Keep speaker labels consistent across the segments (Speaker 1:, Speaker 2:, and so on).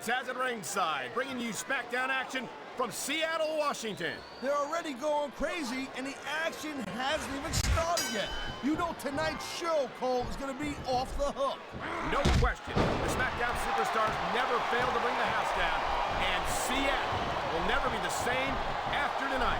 Speaker 1: Taz at ringside, bringing you SmackDown action from Seattle, Washington.
Speaker 2: They're already going crazy, and the action hasn't even started yet. You know tonight's show, Cole, is going to be off the hook.
Speaker 1: No question. The SmackDown superstars never fail to bring the house down, and Seattle will never be the same after tonight.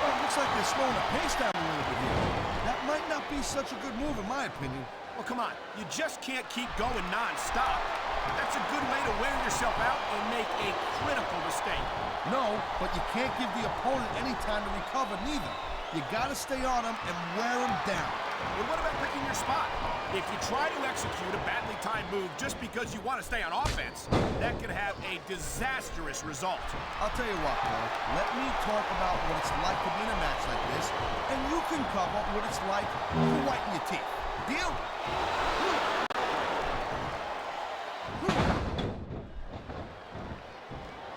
Speaker 2: Well, it looks like they're slowing the pace down a little bit here. That might not be such a good move, in my opinion.
Speaker 1: Well, come on. You just can't keep going non-stop. That's a good way to wear yourself out and make a critical mistake.
Speaker 2: No, but you can't give the opponent any time to recover, neither. You gotta stay on them and wear them down.
Speaker 1: Well, what about picking your spot? If you try to execute a badly timed move just because you want to stay on offense, that could have a disastrous result.
Speaker 2: I'll tell you what, Cole. Let me talk about what it's like to be in a match like this, and you can cover what it's like to whiten your teeth. Deal?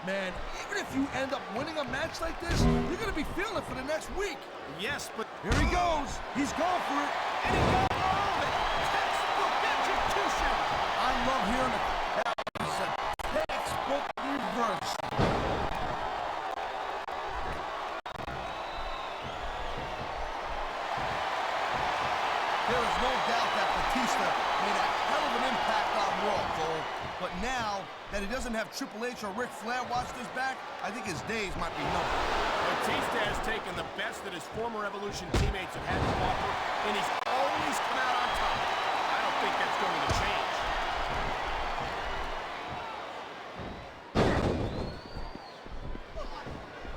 Speaker 2: Man, even if you end up winning a match like this, you're going to be feeling it for the next week.
Speaker 1: Yes, but...
Speaker 2: Here he goes. He's going for it.
Speaker 1: And he got all of it. Textbook execution.
Speaker 2: I love hearing it. That was a textbook reverse. There is no doubt that Batista made a hell of an impact on Raw, Cole. But now that he doesn't have Triple H or Ric Flair watching his back, I think his days might be numbered.
Speaker 1: Batista has taken the best that his former Evolution teammates have had to offer, and he's always come out on top. I don't think that's going to change.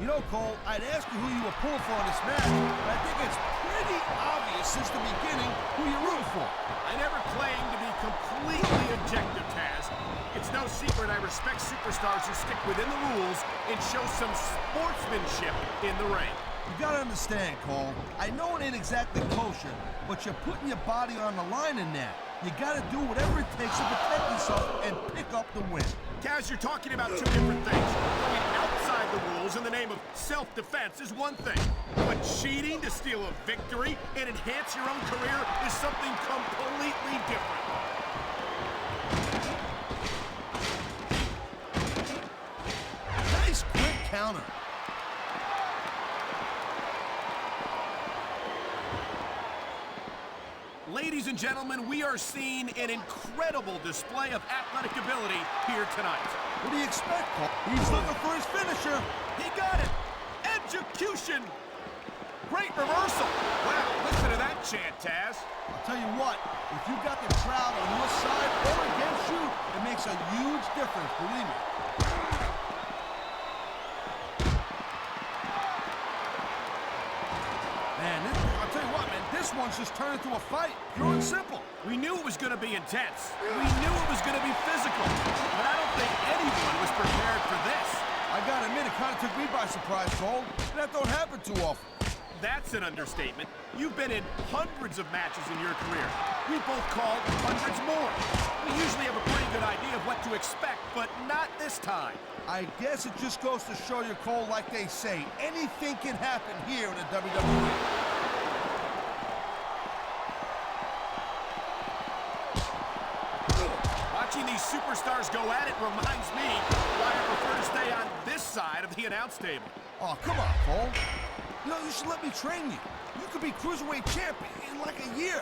Speaker 2: You know, Cole, I'd ask you who you were pulling for in this match, but I think it's pretty obvious since the beginning who you're rooting for.
Speaker 1: I never claimed to be completely objective, Taz. It's no secret I respect superstars who stick within the rules and show some sportsmanship in the ring.
Speaker 2: You gotta understand, Cole. I know it ain't exactly kosher, but you're putting your body on the line in that. You gotta do whatever it takes to protect yourself and pick up the win.
Speaker 1: Taz, you're talking about two different things. Going outside the rules in the name of self-defense is one thing, but cheating to steal a victory and enhance your own career is something completely different.
Speaker 2: Nice quick counter.
Speaker 1: Ladies and gentlemen, we are seeing an incredible display of athletic ability here tonight.
Speaker 2: What do you expect, Cole? He's looking for his finisher.
Speaker 1: He got it! Execution! Great reversal! Wow, listen to that chant, Taz.
Speaker 2: I'll tell you what, if you got the crowd on your side or against you, it makes a huge difference, believe me. Man, I'll tell you what, man, this one's just turned into a fight, pure and simple.
Speaker 1: We knew it was going to be intense. We knew it was going to be physical. But I don't think anyone was prepared for this.
Speaker 2: I gotta admit, it kind of took me by surprise, Cole. That don't happen too often.
Speaker 1: That's an understatement. You've been in hundreds of matches in your career. We both called hundreds more. We usually have a pretty good idea of what to expect, but not this time.
Speaker 2: I guess it just goes to show you, Cole, like they say, anything can happen here in the WWE.
Speaker 1: Watching these superstars go at it reminds me why I prefer to stay on this side of the announce table.
Speaker 2: Oh, come on, Cole. You know, you should let me train you. You could be Cruiserweight champion in like a year.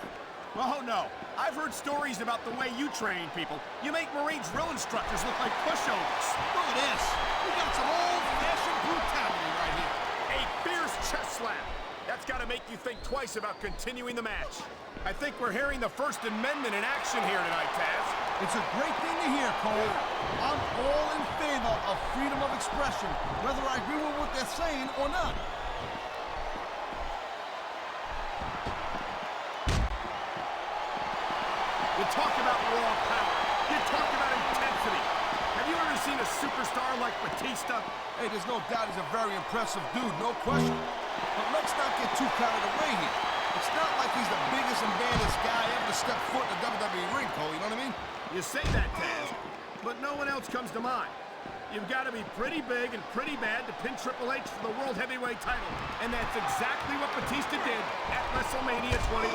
Speaker 1: Oh, no. I've heard stories about the way you train people. You make Marine drill instructors look like pushovers.
Speaker 2: Look at this. We got some old-fashioned brutality right here.
Speaker 1: A fierce chest slap. That's got to make you think twice about continuing the match. I think we're hearing the First Amendment in action here tonight, Taz.
Speaker 2: It's a great thing to hear, Cole. I'm all in favor of freedom of expression, whether I agree with what they're saying or not.
Speaker 1: You talk about raw power. You talk about intensity. Have you ever seen a superstar like Batista?
Speaker 2: Hey, there's no doubt he's a very impressive dude, no question. But let's not get too carried away here. It's not like he's the biggest and baddest guy ever to step foot in the WWE ring, Cole, you know what I mean?
Speaker 1: You say that, Taz, but no one else comes to mind. You've got to be pretty big and pretty bad to pin Triple H for the World Heavyweight title. And that's exactly what Batista did at WrestleMania 21.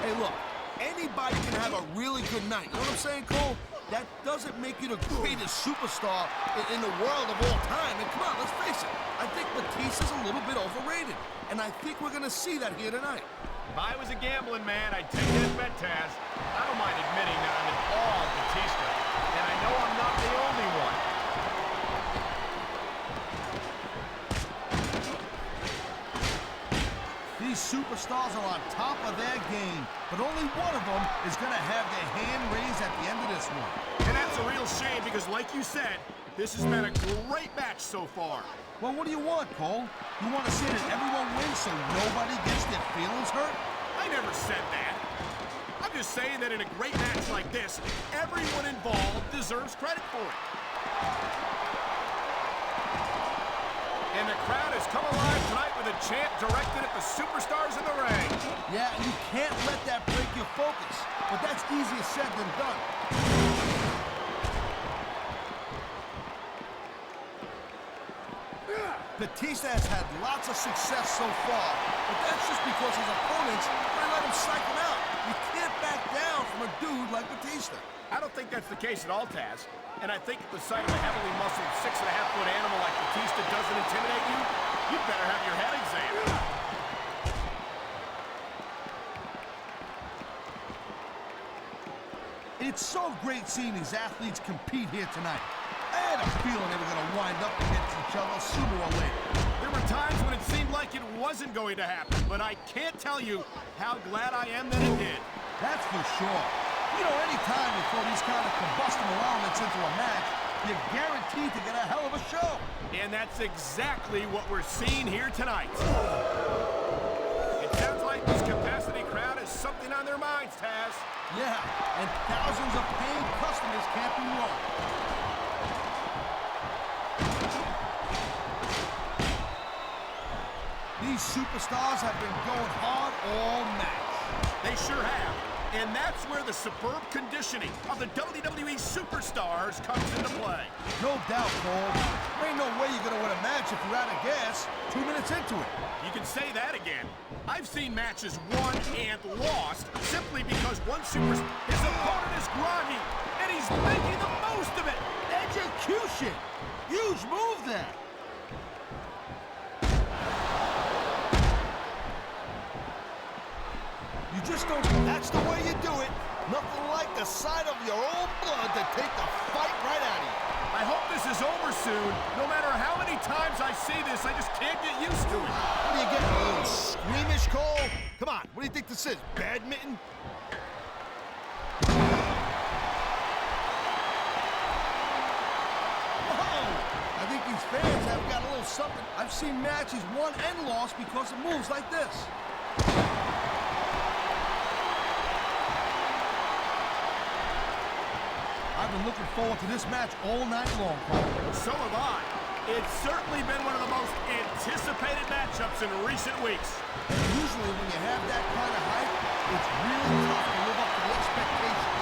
Speaker 2: Hey, look, anybody can have a really good night. You know what I'm saying, Cole? That doesn't make you the greatest superstar in the world of all time. And come on, let's face it. I think Batista's a little bit overrated. And I think we're going to see that here tonight.
Speaker 1: If I was a gambling man, I'd take that bet, Taz. I don't mind admitting that I'm in awe of Batista. And I know I'm not the only one.
Speaker 2: These superstars are on top of their game, but only one of them is going to have their hand raised at the end of this one.
Speaker 1: And that's a real shame because, like you said, this has been a great match so far.
Speaker 2: Well, what do you want, Cole? You want to see that everyone wins so nobody gets their feelings hurt?
Speaker 1: I never said that. I'm just saying that in a great match like this, everyone involved deserves credit for it. And the crowd has come alive tonight with a chant directed at the superstars in the ring.
Speaker 2: Yeah, you can't let that break your focus, but that's easier said than done. Batista has had lots of success so far, but that's just because his opponents might let him psych him out. You can't back down from a dude like Batista.
Speaker 1: I don't think that's the case at all, Taz. And I think if the sight of a heavily muscled 6.5-foot animal like Batista doesn't intimidate you, you'd better have your head examined.
Speaker 2: It's so great seeing these athletes compete here tonight. I had a feeling they were going to wind up against each other sooner or later.
Speaker 1: There were times when it seemed like it wasn't going to happen, but I can't tell you how glad I am that it did.
Speaker 2: That's for sure. You know, anytime you throw these kind of combustible elements into a match, you're guaranteed to get a hell of a show.
Speaker 1: And that's exactly what we're seeing here tonight. It sounds like this capacity crowd has something on their minds, Taz.
Speaker 2: Yeah, and thousands of paying customers can't be wrong. These superstars have been going hard all match.
Speaker 1: They sure have. And that's where the superb conditioning of the WWE superstars comes into play.
Speaker 2: No doubt, Cole. There ain't no way you're going to win a match if you're out of gas 2 minutes into it.
Speaker 1: You can say that again. I've seen matches won and lost simply because his opponent is groggy, and he's making the most of it.
Speaker 2: Execution! Huge move there. You just don't, that's the way you do it. Nothing like the sight of your own blood to take the fight right out of you.
Speaker 1: I hope this is over soon. No matter how many times I see this, I just can't get used to it.
Speaker 2: What are you getting, a little squeamish, Cole? Come on, what do you think this is, badminton? Whoa! I think these fans have got a little something. I've seen matches won and lost because of moves like this. I've been looking forward to this match all night long, Cole.
Speaker 1: So have I. It's certainly been one of the most anticipated matchups in recent weeks.
Speaker 2: And usually when you have that kind of hype, it's really tough to live up to the expectations.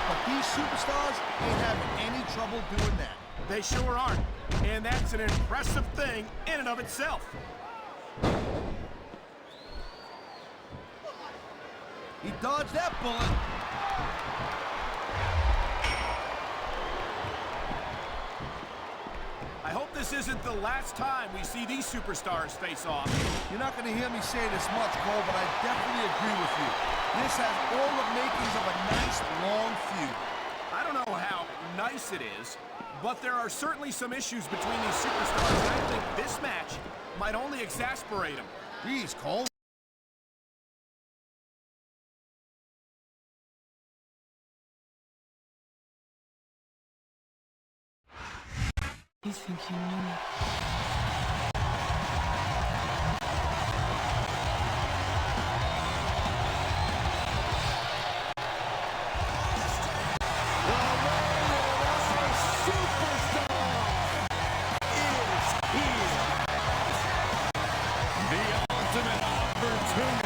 Speaker 2: But these superstars ain't having any trouble doing that.
Speaker 1: They sure aren't. And that's an impressive thing in and of itself.
Speaker 2: He dodged that bullet.
Speaker 1: I hope this isn't the last time we see these superstars face off.
Speaker 2: You're not going to hear me say this much, Cole, but I definitely agree with you. This has all the makings of a nice, long feud.
Speaker 1: I don't know how nice it is, but there are certainly some issues between these superstars, and I think this match might only exasperate them.
Speaker 2: Jeez, Cole.
Speaker 3: You think you knew me?
Speaker 1: The ultimate opportunity